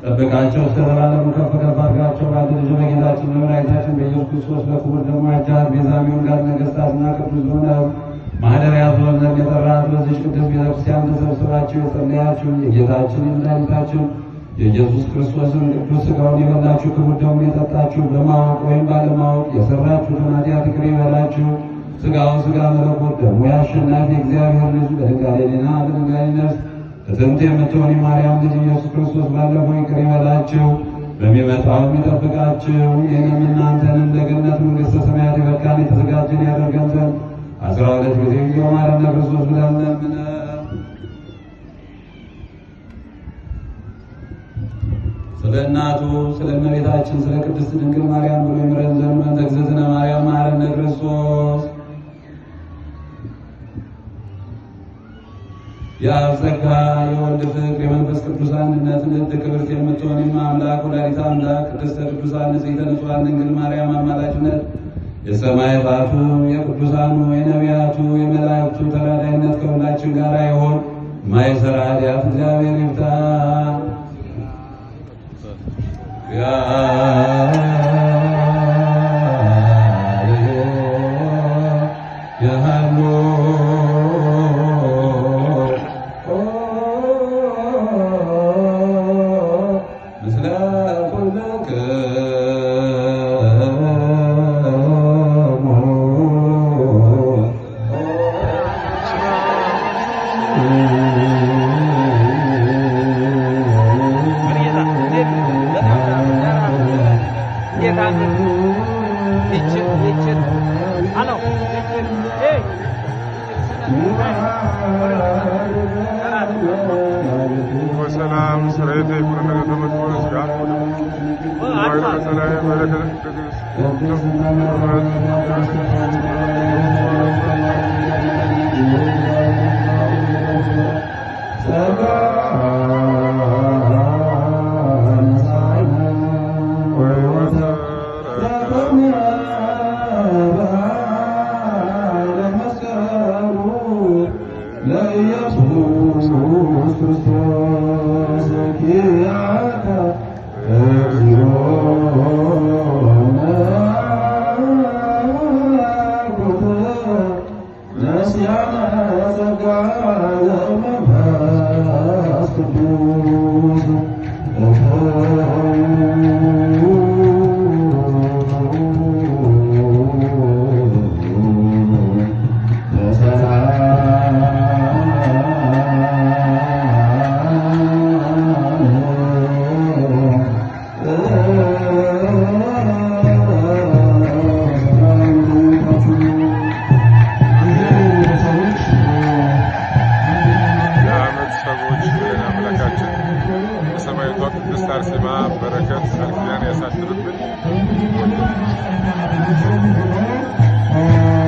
ጠብቃቸው ስለዘላለም ከፍ ከፍ አድርጋቸው። ባንተ ልጅ በጌታችን በመድኃኒታችን በኢየሱስ ክርስቶስ ለክቡር ደሙ ያጃት ቤዛሚውን ጋር ነገሥታትና ቅዱስ ሆነው ማደሪያ ዞን ዘንድ የጠራት በዚህች ቅድስት ቤተክርስቲያን ተሰብስባችሁ የጸለያችሁ የጌታችን የመድኃኒታችን የኢየሱስ ክርስቶስን ቅዱስ ሥጋውን የበላችሁ ክቡር ደሙን የጠጣችሁ በማወቅ ወይም ባለማወቅ የሰራችሁትን ኃጢአት ይቅር ይበላችሁ። ሥጋውን ሥጋ መለኮት ደሙ የአሸናፊ እግዚአብሔር ልጅ በድንጋሌ ሕሊና በድንጋሌ ነፍስ በጥንት የምትሆን የማርያም ልጅ ኢየሱስ ክርስቶስ ባለፈው ይቅር ይበላችሁ በሚመጣውም ይጠብቃችሁ። ይህንም እናንተንም ለገነት መንግሥተ ሰማያት የበቃን የተዘጋጀን ያደርገን ዘንድ 12 ጊዜ የማረነ ክርስቶስ ብለን ለምነን ስለ እናቱ ስለ እመቤታችን ስለ ቅድስት ድንግል ማርያም ብሎ ይምረን ዘንድ በእንተ እግዝእትነ ማርያም መሐረነ ክርስቶስ። የአብ ጸጋ የወልድ ፍቅር የመንፈስ ቅዱስ አንድነት ንድ ክብርት የምትሆን አምላክ ወላዲተ አምላክ ቅድስተ ቅዱሳን ንጽሕተ ንጹሐን ድንግል ማርያም አማላጅነት የሰማዕታቱ የቅዱሳኑ የነቢያቱ የመላእክቱ ተራዳኢነት ከሁላችን ጋር ይሁን። ማይሰራ ኃጢአት እግዚአብሔር ይፍታ። ወሰላም ስርየተ ይኩን ተመጥወስ ጋር ወይራ ሰላም በረከት በሰማዕቷ ቅድስት አርሴማ በረከት ቃል ኪዳን ያሳድርብን።